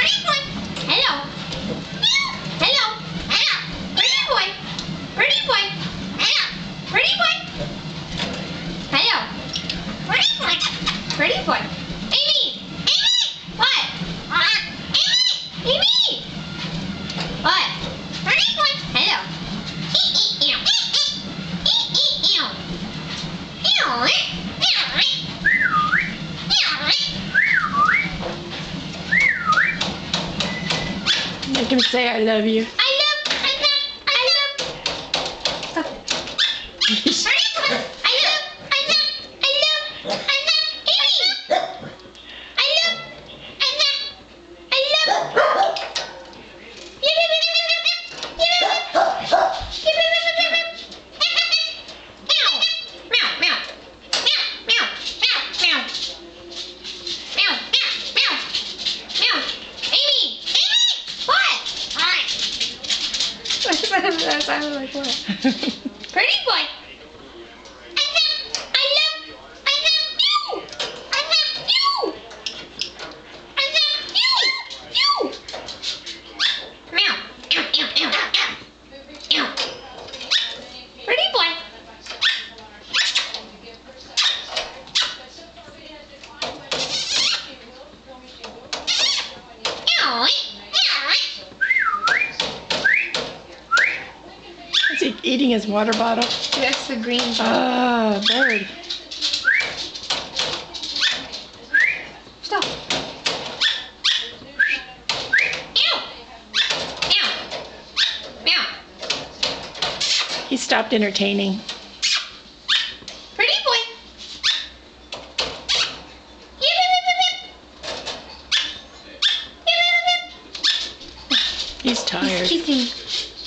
Pretty boy. Hello. Hello. Hello. Pretty boy. Pretty boy. Hello. Pretty boy. Hello. Pretty boy. Pretty boy. Amy. Amy. What? Amy. Amy. What? Pretty boy. Hello. Make him say I love you. I love. Pretty boy. I love. Amy. I love. That sounded like what? Pretty boy. I love you. You. Meow. Pretty boy. Is he eating his water bottle? That's the green one. Ah, bird. Stop. Meow. He stopped entertaining. Pretty boy. He's tired. He's kissing.